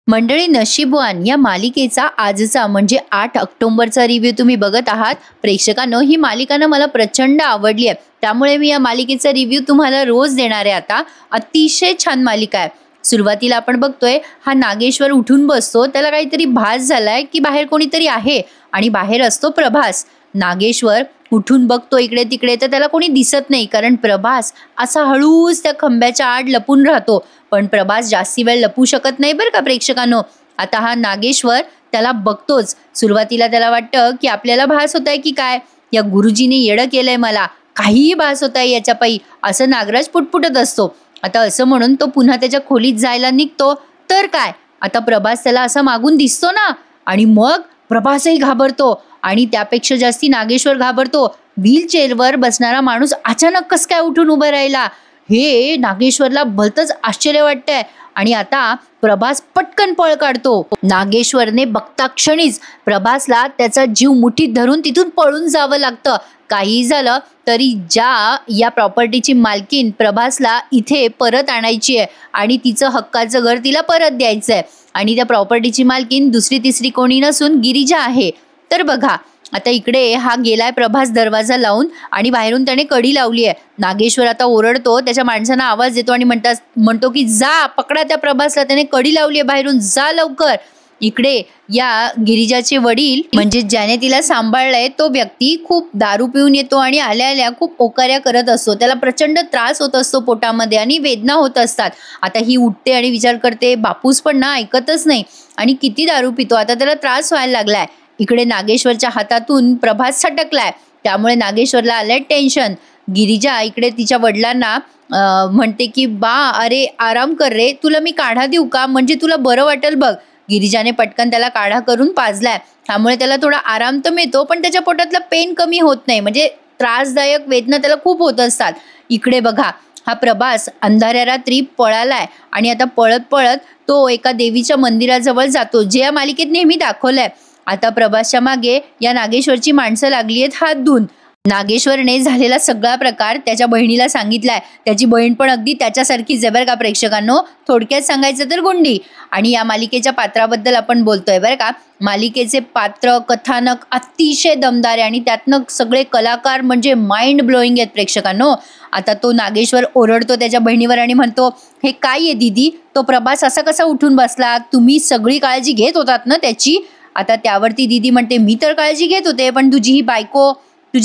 मंडळी, नशीबवान या मालिकेचा आजचा म्हणजे 8 ऑक्टोबरचा रिव्ह्यू तुम्ही बघत आहात. प्रेक्षकांनो, ही मालिका ना मला प्रचंड आवडली आहे, त्यामुळे मी या मालिकेचा रिव्ह्यू तुम्हाला रोज देणार आहे. आता अतिशय छान मालिका आहे. सुरुवातीला आपण बघतोय हा नागेश्वर उठून बसतो, त्याला काहीतरी भास झालाय की बाहेर कोणीतरी आहे आणि बाहेर असतो प्रभास. नागेश्वर उठून बघतो इकडे तिकडे, तर त्याला कोणी दिसत नाही, कारण प्रभास असा हळूच त्या खंब्याच्या आड लपून राहतो. पण प्रभास जास्ती वेळ लपू शकत नाही बरं का प्रेक्षकांनो. आता हा नागेश्वर त्याला बघतोच. सुरुवातीला त्याला वाटतं की आपल्याला भास होत आहे की काय, या गुरुजीने येडं केलंय मला, काहीही भास होत आहे याच्या पायी, असं नागराज पुटपुटत असतो. आता असं म्हणून तो पुन्हा त्याच्या खोलीत जायला निघतो, तर काय, आता प्रभास त्याला असा मागून दिसतो ना, आणि मग प्रभासही घाबरतो आणि त्यापेक्षा जास्ती नागेश्वर घाबरतो. व्हीलचेअरवर बसणारा माणूस अचानक कस काय उठून उभं राहिला, हे नागेश्वरला भलतंच आश्चर्य वाटतंय. आणि आता प्रभास पटकन पळ काढतो. नागेश्वरने बघता क्षणीच प्रभासला त्याचा जीव मुठीत धरून तिथून पळून जावं लागतं. काही झालं तरी या प्रॉपर्टीची मालकीन प्रभासला इथे परत आणायची आहे आणि तिचं हक्काचं घर तिला परत द्यायचं आहे. आणि त्या प्रॉपर्टीची मालकीन दुसरी तिसरी कोणी नसून गिरिजा आहे. तर बघा, आता इकडे हा गेलाय प्रभास दरवाजा लावून आणि बाहेरून त्याने कडी लावली आहे. नागेश्वर आता ओरडतो, त्याच्या माणसांना आवाज देतो आणि म्हणतो की जा पकडा त्या प्रभासला, त्याने कडी लावली आहे बाहेरून, जा लवकर. इकडे या गिरिजाचे वडील म्हणजे ज्याने तिला सांभाळलंय तो व्यक्ती खूप दारू पिऊन येतो आणि आल्या आल्या खूप ओकार्या करत असतो. त्याला प्रचंड त्रास होत असतो पोटामध्ये आणि वेदना होत असतात. आता ही उठते आणि विचार करते, बापूस पण ना ऐकतच नाही आणि किती दारू पितो, आता त्याला त्रास व्हायला लागलाय. इकडे नागेश्वरच्या हातातून प्रभास सटकलाय, त्यामुळे नागेश्वरला आलंय टेन्शन. गिरिजा इकडे तिच्या वडिलांना म्हणते की बा, अरे आराम कर रे, तुला मी काढा देऊ का, म्हणजे तुला बरं वाटेल बघ. गिरिजाने पटकन त्याला काढा करून पाजलाय, त्यामुळे त्याला थोडा आराम तर मिळतो, पण त्याच्या पोटातला पेन कमी होत नाही, म्हणजे त्रासदायक वेदना त्याला खूप होत असतात. इकडे बघा, हा प्रभास अंधाऱ्या रात्री पळालाय आणि आता पळत पळत तो एका देवीच्या मंदिराजवळ जातो, जे या मालिकेत नेहमी दाखवलंय. आता प्रभासच्या मागे या नागेश्वरची माणसं लागली आहेत हात धुवून. नागेश्वरने झालेला सगळा प्रकार त्याच्या बहिणीला सांगितलाय. त्याची बहीण पण अगदी त्याच्यासारखीच आहे बरं का प्रेक्षकांनो, थोडक्यात सांगायचं तर गुंडी. आणि या मालिकेच्या पात्राबद्दल आपण बोलतोय बरं का. मालिकेचे पात्र कथानक अतिशय दमदार आहे आणि त्यातनं सगळे कलाकार म्हणजे माइंड ब्लोईंग आहेत प्रेक्षकांनो. आता तो नागेश्वर ओरडतो त्याच्या बहिणीवर आणि म्हणतो, हे काय आहे दीदी, तो प्रभास असा कसा उठून बसला, तुम्ही सगळी काळजी घेत होतात ना त्याची. आता त्यावरती दीदी म्हणते, मी तर काळजी घेत होते, पण तुझी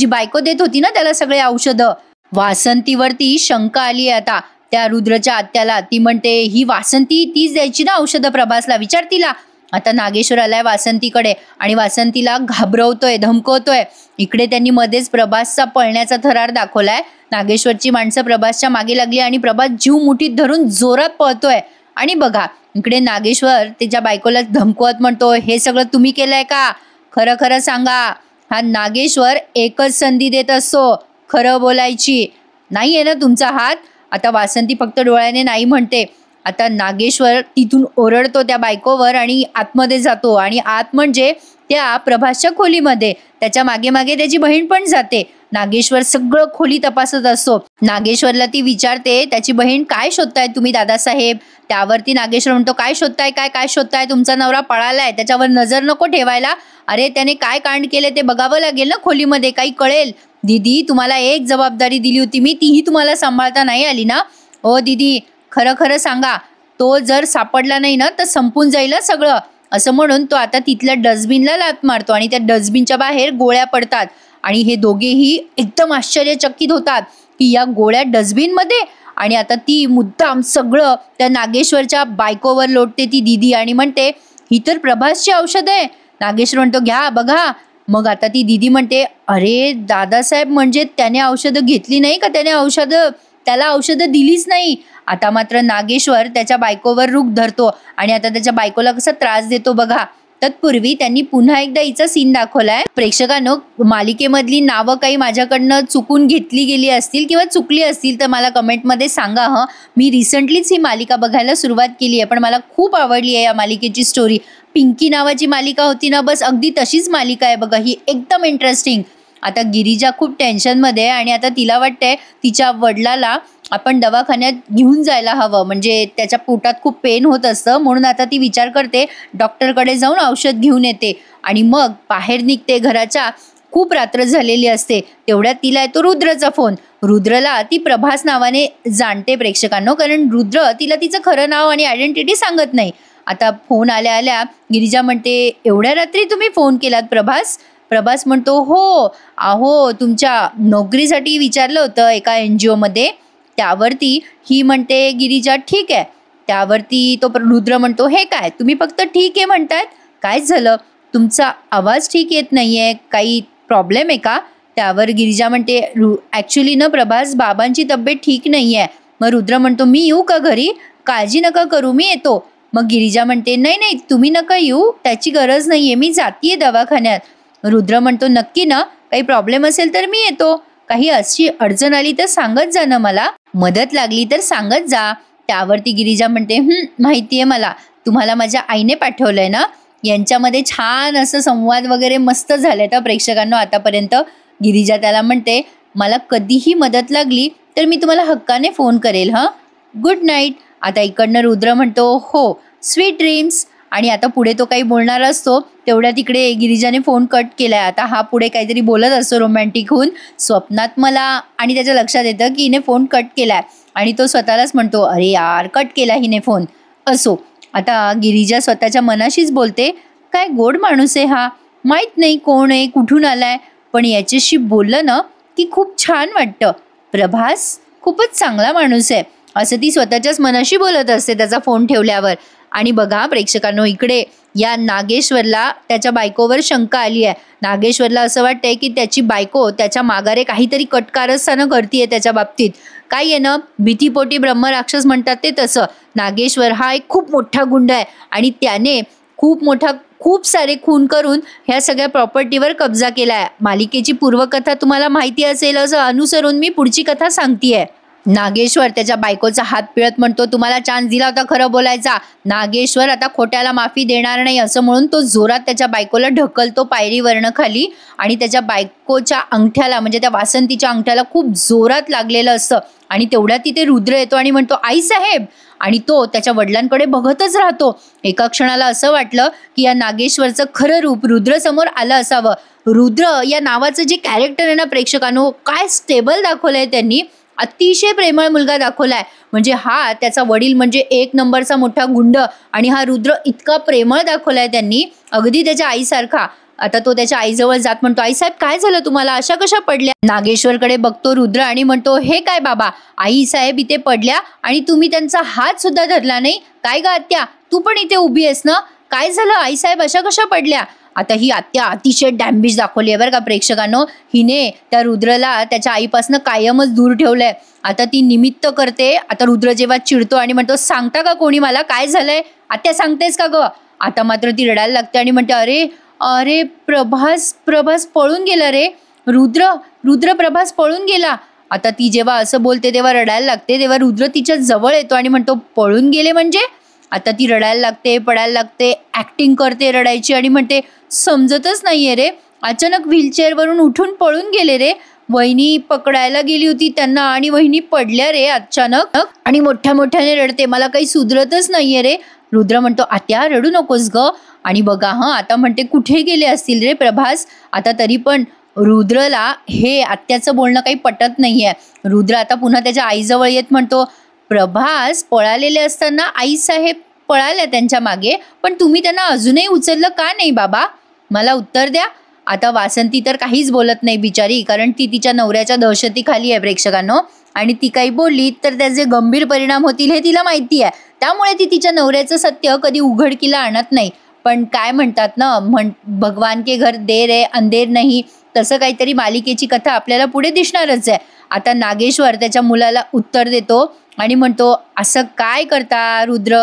बायको देत होती ना त्याला सगळे औषधं. वासंतीवरती शंका आली आहे आता त्या रुद्रच्या आत्याला. ती म्हणते, ही वासंती तीच द्यायची ना औषधं प्रभासला, विचार तिला. आता नागेश्वर आलाय वासंतीकडे आणि वासंतीला घाबरवतोय, धमकवतोय. इकडे त्यांनी मध्येच प्रभासचा पळण्याचा थरार दाखवलाय. नागेश्वरची माणसं प्रभासच्या मागे लागली आणि प्रभास जीव मुठीत धरून जोरात पळतोय. आणि बघा, इकडे नागेश्वर त्याच्या बायकोला धमकवत म्हणतो, हे सगळं तुम्ही केलंय का, खरं खरं सांगा. हा नागेश्वर एकच संधी देत असतो खरं बोलायची, नाही आहे ना तुमचा हात. आता वासंती फक्त डोळ्याने नाही म्हणते. आता नागेश्वर तिथून ओरडतो त्या बायकोवर आणि आतमध्ये जातो आणि आत म्हणजे त्या प्रभासच्या खोलीमध्ये. त्याच्या मागे मागे त्याची बहीण पण जाते. नागेश्वर सगळं खोली तपासत असतो. नागेश्वरला ती विचारते, त्याची बहीण, काय शोधताय तुम्ही दादासाहेब. त्यावरती नागेश्वर म्हणतो, काय शोधताय, काय शोधताय, तुमचा नवरा पळालाय, त्याच्यावर नजर नको ठेवायला. अरे त्याने काय कांड केले ते बघावं लागेल ना खोलीमध्ये, काही कळेल. दीदी, तुम्हाला एक जबाबदारी दिली होती मी, तीही तुम्हाला सांभाळता नाही आली ना. ओ दीदी, खरं खरं सांगा, तो जर सापडला नाही ना तर संपून जाईल सगळं. असं म्हणून तो आता तिथल्या डस्टबिनला लाथ मारतो आणि त्या डस्टबिनच्या बाहेर गोळ्या पडतात. आणि हे दोघेही एकदम आश्चर्यचकित होतात की या गोळ्या डस्टबिनमध्ये. आणि आता ती मुद्दाम सगळं त्या नागेश्वरच्या बायकोवर लोटते ती दीदी आणि म्हणते, ही तर प्रभासची औषध आहे. नागेश्वर म्हणतो, घ्या बघा. मग आता ती दीदी म्हणते, अरे दादासाहेब, म्हणजे त्याने औषधं घेतली नाही का, त्याला औषधं दिलीच नाही. आता मात्र नागेश्वर त्याच्या बायकोवर रूख धरतो आणि आता त्याच्या बायकोला कसा त्रास देतो बघा. तत्पूर्वी त्यांनी पुन्हा एकदा हिचा सीन दाखवलाय. प्रेक्षकांनो, मालिकेमधली नावं काही माझ्याकडनं चुकून घेतली गेली असतील किंवा चुकली असतील तर मला कमेंटमध्ये सांगा. मी रिसेंटलीच ही मालिका बघायला सुरुवात केली आहे, पण मला खूप आवडली आहे या मालिकेची स्टोरी. पिंकी नावाची मालिका होती ना, बस अगदी तशीच मालिका आहे बघा ही, एकदम इंटरेस्टिंग. आता गिरिजा खूप टेन्शनमध्ये आणि आता तिला वाटतंय तिच्या वडिलाला आपण दवाखान्यात घेऊन जायला हवं, म्हणजे त्याच्या पोटात खूप पेन होत असतं. म्हणून आता ती विचार करते डॉक्टरकडे जाऊन औषध घेऊन येते आणि मग बाहेर निघते घराच्या. खूप रात्र झालेली असते. तेवढ्यात तिला येतो रुद्रचा फोन. रुद्रला ती प्रभास नावाने जाणते प्रेक्षकांनो, कारण रुद्र तिला तिचं खरं नाव आणि आयडेंटिटी सांगत नाही. आता फोन आल्या आल्या गिरिजा म्हणते, एवढ्या रात्री तुम्ही फोन केलात प्रभास? प्रभास म्हणतो, हो अहो तुमच्या नोकरीसाठी विचारलं होतं एका NGO मध्ये. त्यावरती ही म्हणते गिरिजा ठीक आहे. त्यावरती तो रुद्र म्हणतो, हे काय तुम्ही फक्त ठीक आहे म्हणतायत? काय झालं? तुमचा आवाज ठीक येत नाहीये, काही प्रॉब्लेम आहे का? त्यावर गिरिजा म्हणते, ॲक्च्युली ना प्रभास, बाबांची तब्येत ठीक नाही आहे. मग रुद्र म्हणतो, मी येऊ का घरी? काळजी नका करू, मी येतो. मग गिरिजा म्हणते, नाही नाही तुम्ही नका येऊ, त्याची गरज नाही आहे, मी जातीये दवाखान्यात. रुद्र म्हणतो, नक्की ना? काही प्रॉब्लेम असेल तर मी येतो. काही अशी अडचण आली तर सांगत जा ना मला, मदत लागली तर सांगत जा. त्यावरती गिरिजा म्हणते, माहिती आहे मला, तुम्हाला माझ्या आईने पाठवलंय ना. यांच्यामध्ये छान असं संवाद वगैरे मस्त झाले तर प्रेक्षकांना आतापर्यंत. गिरिजा त्याला म्हणते, मला कधीही मदत लागली तर मी तुम्हाला हक्काने फोन करेल. Good night. आता इकडनं रुद्र म्हणतो, हो स्वीट ड्रीम्स. आणि आता पुढे तो काही बोलणार असतो, तेवढ्या तिकडे गिरिजाने फोन कट केलाय. आता हा पुढे काहीतरी बोलत असतो रोमॅन्टिक होऊन, स्वप्नात मला, आणि त्याच्या लक्षात येतं की हिने फोन कट केलाय आणि तो स्वतःलाच म्हणतो, अरे यार कट केला हिने फोन. असो, आता गिरिजा स्वतःच्या मनाशीच बोलते, काय गोड माणूस आहे हा, माहीत नाही कोण आहे, कुठून आलाय, पण याच्याशी बोललं ना की खूप छान वाटतं. प्रभास खूपच चांगला माणूस आहे, असं ती स्वतःच्याच मनाशी बोलत असते त्याचा फोन ठेवल्यावर. आणि बघा प्रेक्षकांनो, इकडे या नागेश्वरला त्याच्या बायकोवर शंका आली आहे. नागेश्वरला असं वाटतंय की त्याची बायको त्याच्या माघारे काहीतरी कटकारस्थानं करतीये त्याच्या बाबतीत. काय आहे ना, भीतीपोटी ब्रह्मराक्षस म्हणतात ते तसं. नागेश्वर हा एक खूप मोठा गुंड आहे आणि त्याने खूप सारे खून करून ह्या सगळ्या प्रॉपर्टीवर कब्जा केला आहे. मालिकेची पूर्वकथा तुम्हाला माहिती असेल असं अनुसरून मी पुढची कथा सांगतेय. नागेश्वर त्याच्या बायकोचा हात पिळत म्हणतो, तुम्हाला चान्स दिला होता खरं बोलायचा. नागेश्वर आता खोट्याला माफी देणार नाही असं म्हणून तो जोरात त्याच्या बायकोला ढकलतो पायरीवरनं खाली. आणि त्याच्या बायकोच्या अंगठ्याला, म्हणजे त्या वासंतीच्या अंगठ्याला खूप जोरात लागलेलं असतं. आणि तेवढ्यात तिथे रुद्र येतो आणि म्हणतो, आई साहेब. आणि तो त्याच्या वडिलांकडे बघतच राहतो. एका क्षणाला असं वाटलं की या नागेश्वरचं खरं रूप रुद्र समोर आलं असावं. रुद्र या नावाचं जे कॅरेक्टर आहे ना प्रेक्षकांनो, काय स्टेबल दाखवलंय त्यांनी. अतिशय प्रेमळ मुलगा दाखवलाय. म्हणजे हा त्याचा वडील म्हणजे एक नंबरचा मोठा गुंड, आणि हा रुद्र इतका प्रेमळ दाखवलाय त्यांनी, अगदी त्याच्या आईसारखा. आता तो त्याच्या आईजवळ जात म्हणतो, आई साहेब काय झालं तुम्हाला, अशा कशा पडल्या? नागेश्वरकडे बघतो रुद्र आणि म्हणतो, हे काय बाबा, आई साहेब इथे पडल्या आणि तुम्ही त्यांचा हात सुद्धा धरला नाही. काय ग आत्या, तू पण इथे उभी आहेस ना, काय झालं, आई साहेब अशा कशा पडल्या? आता ही आत्या अतिशय डॅम्बिश दाखवली आहे बरं का प्रेक्षकांनो. हिने त्या रुद्रला त्याच्या आईपासून कायमच दूर ठेवलंय. आता ती निमित्त करते. आता रुद्र जेव्हा चिडतो आणि म्हणतो, सांगता का कोणी मला काय झालंय, आत्या सांगतेस का ग? आता मात्र ती रडायला लागते आणि म्हणते, अरे अरे प्रभास पळून गेला रे, रुद्र प्रभास पळून गेला. आता ती जेव्हा असं बोलते तेव्हा रडायला लागते. तेव्हा रुद्र तिच्या जवळ येतो आणि म्हणतो, पळून गेले म्हणजे? आता ती रडायला लागते, पडायला लागते, ऍक्टिंग करते रडायची आणि म्हणते, समजतच नाहीये रे, अचानक व्हीलचेअरवरून उठून पळून गेले रे. वहिनी पकडायला गेली होती त्यांना आणि वहिनी पडल्या रे अचानक, आणि मोठ्याने रडते, मला काही सुधरतच नाहीये रे. रुद्र म्हणतो, आत्या रडू नकोस ग. आणि बघा आता म्हणते, कुठे गेले असतील रे प्रभास. आता तरी पण रुद्रला हे आत्याचं बोलणं काही पटत नाहीये. रुद्र आता पुन्हा त्याच्या आईजवळ येत म्हणतो, प्रभास पळालेले असताना आई साहेब पळाल्या त्यांच्या मागे, पण तुम्ही त्यांना अजूनही उचललं का नाही बाबा, मला उत्तर द्या. आता वासंती तर काहीच बोलत नाही बिचारी, कारण ती तिच्या नवऱ्याच्या दहशतीखाली आहे प्रेक्षकांनो. आणि ती काही बोलली तर त्याचे गंभीर परिणाम होतील हे तिला माहिती आहे. त्यामुळे ती तिच्या नवऱ्याचं सत्य कधी उघडकीला आणत नाही. पण काय म्हणतात ना, भगवान के घर देर आहे अंधेर नाही, तसं काहीतरी मालिकेची कथा आपल्याला पुढे दिसणारच आहे. आता नागेश्वर त्याच्या मुलाला उत्तर देतो आणि म्हणतो, असं काय करता रुद्र,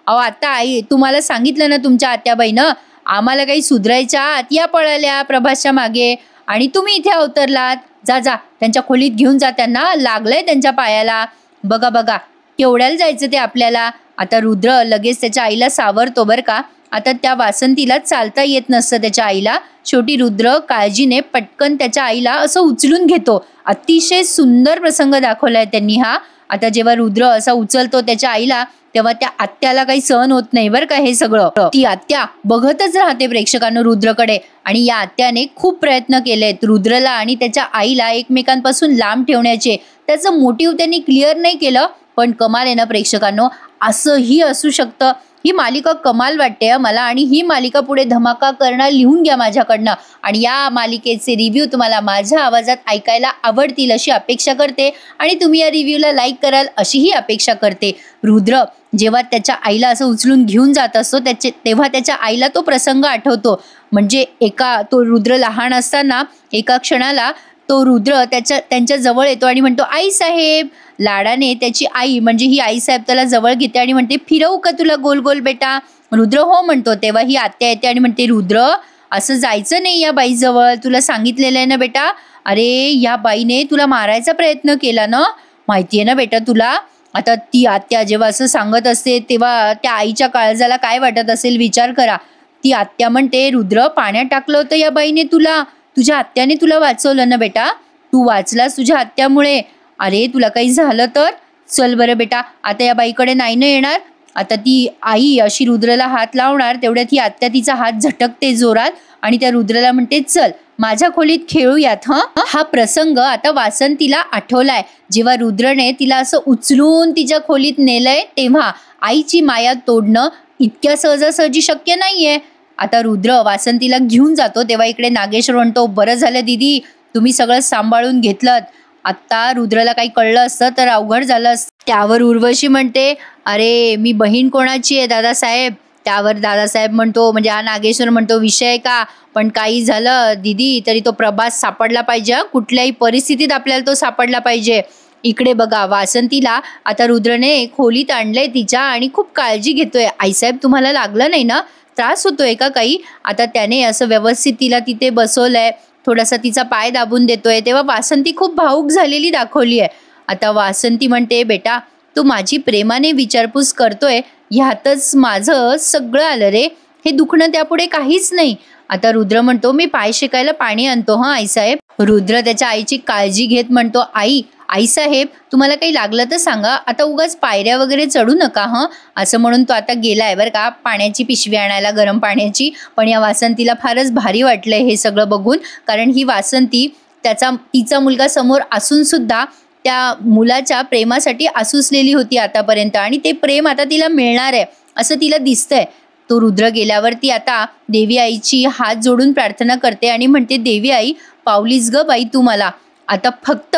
अहो आता आई तुम्हाला सांगितलं ना तुमच्या आत्याबाईनं, आम्हाला काही सुधरायच्या आत या पळाल्या प्रभासच्या मागे आणि तुम्ही इथे अवतरलात. जा त्यांच्या खोलीत घेऊन जा, त्यांना लागलंय त्यांच्या पायाला, बघा केवढ्याला जायचं ते आपल्याला. आता रुद्र लगेच त्याच्या आईला सावरतो बरं का. आता त्या वासंतीला चालता येत नसतं त्याच्या आईला. शेवटी रुद्र काळजीने पटकन त्याच्या आईला असं उचलून घेतो. अतिशय सुंदर प्रसंग दाखवलाय त्यांनी हा. आता जेव्हा रुद्र असा उचलतो त्याच्या आईला, तेव्हा त्या आत्याला काही सहन होत नाही बरं का हे सगळं. ती आत्या बघतच राहते प्रेक्षकांनो रुद्रकडे, आणि या आत्याने खूप प्रयत्न केलेत रुद्रला आणि त्याच्या आईला एकमेकांपासून लांब ठेवण्याचे. त्याचं मोटिव्ह त्यांनी क्लिअर नाही केलं, पण कमाल आहे ना प्रेक्षकांनो, असंही असू शकतं. ही मालिका कमाल वाटते मला, आणि ही मालिका पुढे धमाका करणार, लिहून घ्या माझ्याकडनं. आणि या मालिकेचे रिव्ह्यू तुम्हाला माझ्या आवाजात ऐकायला आवडतील अशी अपेक्षा करते, आणि तुम्ही या रिव्ह्यूला लाईक कराल अशीही अपेक्षा करते. रुद्र जेव्हा त्याच्या आईला असं उचलून घेऊन जात असतो तेव्हा त्याच्या आईला तो प्रसंग आठवतो. म्हणजे तो रुद्र लहान असताना एका क्षणाला तो रुद्र त्यांच्या जवळ येतो आणि म्हणतो, आई साहेब. लाडाने त्याची आई म्हणजे ही आई साहेब त्याला जवळ घेते आणि म्हणते, फिरवू का तुला गोल गोल बेटा. रुद्र हो म्हणतो. तेव्हा ही आत्या येते आणि म्हणते, रुद्र असं जायचं नाही या बाईजवळ, तुला सांगितलेलं आहे ना बेटा. अरे या बाईने तुला मारायचा प्रयत्न केला ना, माहितीये ना बेटा तुला. आता ती आत्या जेव्हा असं सांगत असते तेव्हा त्या आईच्या काळजाला काय वाटत असेल विचार करा. ती आत्या म्हणते, रुद्र पाण्यात टाकलं होतं या बाईने तुला, तुझ्या आत्याने तुला वाचवलं ना बेटा, तू वाचलास तुझ्या आत्यामुळे. अरे तुला काही झालं तर चल बरं बेटा, आता या बाईकडे नाही ना येणार. आता ती आई अशी रुद्रला हात लावणार, तेवढ्यात ही आत्या तिचा हात झटकते जोरात आणि त्या रुद्रला म्हणते, चल माझ्या खोलीत खेळूयात. हा प्रसंग आता वासंतीला आठवलाय. जेव्हा रुद्रने तिला असं उचलून तिच्या खोलीत नेलंय तेव्हा आईची माया तोडणं इतक्या सहजासहजी शक्य नाहीये. आता रुद्र वासंतीला घेऊन जातो तेव्हा इकडे नागेश्वर म्हणतो, बरं झालं दीदी तुम्ही सगळं सांभाळून घेतलं, आता रुद्रला काही कळलं असतं तर अवघड झालं असतं. त्यावर उर्वशी म्हणते, अरे मी बहीण कोणाची आहे दादासाहेब. त्यावर दादासाहेब म्हणतो, म्हणजे हा नागेश्वर म्हणतो, विषय का, पण काही झालं दीदी तरी तो प्रभास सापडला पाहिजे, कुठल्याही परिस्थितीत आपल्याला तो सापडला पाहिजे. इकडे बघा वासंतीला आता रुद्रने खोलीत आणलंय तिच्या आणि खूप काळजी घेतोय. आईसाहेब तुम्हाला लागलं नाही ना, त्रास होतोय का काही. आता त्याने असं व्यवस्थित तिला तिथे बसवलंय, थोडासा तिचा पाय दाबून देतोय. तेव्हा वासंती खूप भावूक झालेली दाखवली आहे. आता वासंती म्हणते, बेटा तू माझी प्रेमाने विचारपूस करतोय ह्यातच माझं सगळं आलं रे, हे दुखणं त्यापुढे काहीच नाही. आता रुद्र म्हणतो, मी पाय शेकायला पाणी आणतो हा आईसाहेब. रुद्र त्याच्या आईची काळजी घेत म्हणतो, आईसाहेब तुम्हाला काही लागलं तर सांगा, आता उगाच पायऱ्या वगैरे चढू नका असं म्हणून तो आता गेलाय बरं का पाण्याची पिशवी आणायला, गरम पाण्याची. पण या वासंतीला फारच भारी वाटलंय हे सगळं बघून, कारण ही वासंती तिचा मुलगा समोर असून सुद्धा त्या मुलाच्या प्रेमासाठी आसुसलेली होती आतापर्यंत, आणि ते प्रेम आता तिला मिळणार आहे असं तिला दिसतंय. तो रुद्र गेल्यावरती आता देवी आईची हात जोडून प्रार्थना करते आणि म्हणते, देवी आई पावलीस ग बाई तू मला, आता फक्त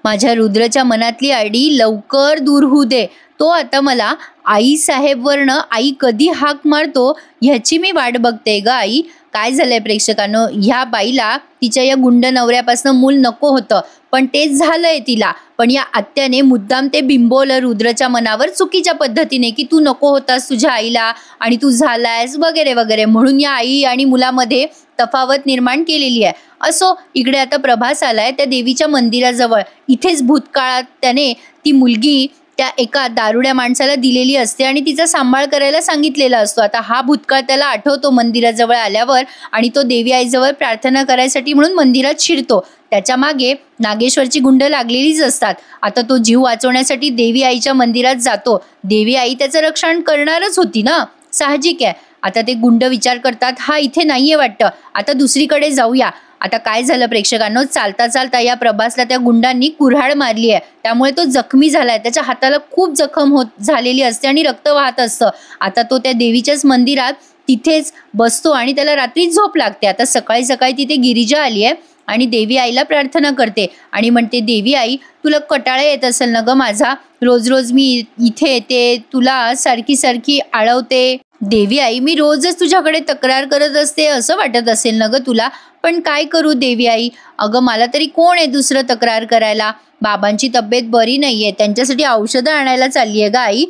माझ्या रुद्रच्या मनातली अडी लवकर दूर होऊ दे. तो आता मला आई साहेब वरनं आई कधी हाक मारतो ह्याची मी वाट बघते ग आई. काय झालंय प्रेक्षकांनो, ह्या बाईला तिच्या या गुंड नवऱ्यापासून मूल नको होतं, पण तेच झालंय तिला. पण या आत्याने मुद्दाम ते बिंबवलं रुद्रच्या मनावर चुकीच्या पद्धतीने, की तू नको होतास तुझ्या आईला आणि तू झालायस वगैरे वगैरे, म्हणून या आई आणि मुलामध्ये तफावत निर्माण केलेली आहे. असो, इकडे आता प्रभास आलाय त्या देवीच्या मंदिराजवळ. इथेच भूतकाळात त्याने ती मुलगी त्या एका दारुड्या माणसाला दिलेली असते आणि तिचा सांभाळ करायला सांगितलेला असतो. आता हा भूतकाळ त्याला आठवतो मंदिराजवळ आल्यावर, आणि तो देवी आईजवळ प्रार्थना करायसाठी म्हणून मंदिरात शिरतो. त्याच्या मागे नागेश्वरची गुंड लागलेलीच असतात. आता तो जीव वाचवण्यासाठी देवी आईच्या मंदिरात जातो. देवी आई त्याचं रक्षण करणारच होती ना, साहजिक आहे. आता ते गुंड विचार करतात, हा इथे नाहीये वाटतं, आता दुसरीकडे जाऊया. आता काय झालं प्रेक्षकांनो, चालता चालता या प्रभासला त्या गुंडांनी कुऱ्हाड मारली आहे, त्यामुळे तो जखमी झालाय. त्याच्या हाताला खूप जखम झालेली असते आणि रक्त वाहत असतं. आता तो त्या देवीच्याच मंदिरात तिथेच बसतो आणि त्याला रात्री झोप लागते. आता सकाळी सकाळी तिथे गिरिजा आली आहे आणि देवी आईला प्रार्थना करते आणि म्हणते, देवी आई तुला कटाळा येत असेल ना ग माझा, रोज रोज मी इथे येते, तुला सारखी सारखी आळवते. देवी आई मी रोजच तुझ्याकडे तक्रार करत असते असं वाटत असेल ना ग तुला, पण काय करू देवी आई, अगं मला तरी कोण आहे दुसरं तक्रार करायला. बाबांची तब्येत बरी नाहीये, त्यांच्यासाठी औषधं आणायला चालली आहे ग आई,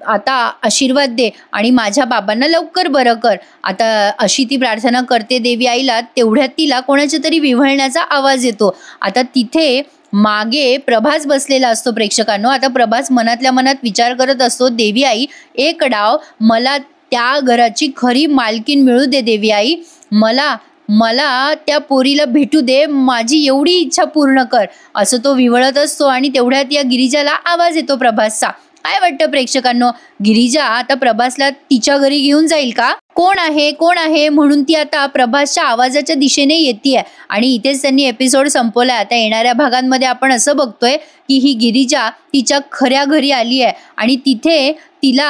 आता आशीर्वाद दे आणि माझ्या बाबांना लवकर बरं कर. आता अशी ती प्रार्थना करते देवी आईला. तेवढ्यात तिला कोणाच्या तरी विव्हळण्याचा आवाज येतो. आता तिथे मागे प्रभास बसलेला असतो प्रेक्षकांनो. आता प्रभास मनातल्या मनात विचार करत असतो, देवी आई एक डाव मला त्या घराची खरी मालकीन मिळू दे देवी आई, मला मला त्या पोरीला भेटू दे, माझी एवढी इच्छा पूर्ण कर, असं तो विवळत असतो. आणि तेवढ्यात या गिरिजाला आवाज येतो प्रभासचा. काय वाटतं प्रेक्षकांनो, गिरिजा आता प्रभासला तिच्या घरी घेऊन जाईल का? कोण आहे कोण आहे म्हणून ती आता प्रभासच्या आवाजाच्या दिशेने येते. आणि इथेच त्यांनी एपिसोड संपवलाय. आता येणाऱ्या भागांमध्ये आपण असं बघतोय की ही गिरिजा तिच्या खऱ्या घरी आली आहे आणि तिथे तिला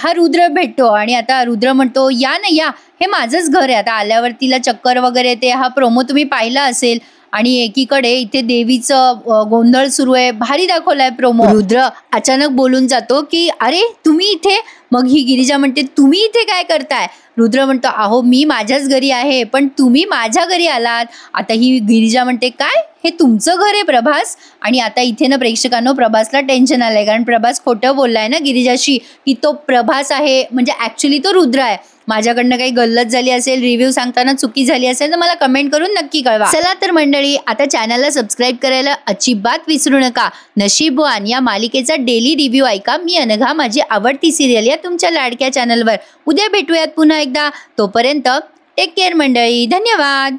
हा रुद्र भेटतो. आणि आता रुद्र म्हणतो, या ना या, हे माझंच घर आहे. आता आल्यावर तिला चक्कर वगैरे येते. हा प्रोमो तुम्ही पाहिला असेल. आणि एकीकडे इथे देवीचं गोंधळ सुरू आहे, भारी दाखवलाय प्रोमो. रुद्र अचानक बोलून जातो की अरे तुम्ही इथे. मग ही गिरिजा म्हणते, तुम्ही इथे काय करताय? रुद्र म्हणतो, अहो मी माझ्याच घरी आहे, पण तुम्ही माझ्या घरी आलात. आता ही गिरिजा म्हणते, काय हे तुमचं घर आहे प्रभास? आणि आता इथे ना प्रेक्षकांनो प्रभासला टेन्शन आलंय, कारण प्रभास खोटं बोललाय ना गिरिजाशी की तो प्रभास आहे, म्हणजे ऍक्च्युली तो रुद्र आहे. माझ्याकडनं काही गल्लत झाली असेल, रिव्ह्यू सांगताना चुकी झाली असेल तर मला कमेंट करून नक्की कळवा. चला तर मंडळी, आता चॅनलला सबस्क्राईब करायला अजिबात विसरू नका. नशीबवान या मालिकेचा डेली रिव्ह्यू ऐका. मी अनघा, माझी आवडती सिरियल या तुमच्या लाडक्या चॅनलवर. उद्या भेटूयात पुन्हा एकदा. तोपर्यंत टेक केअर मंडळी. धन्यवाद.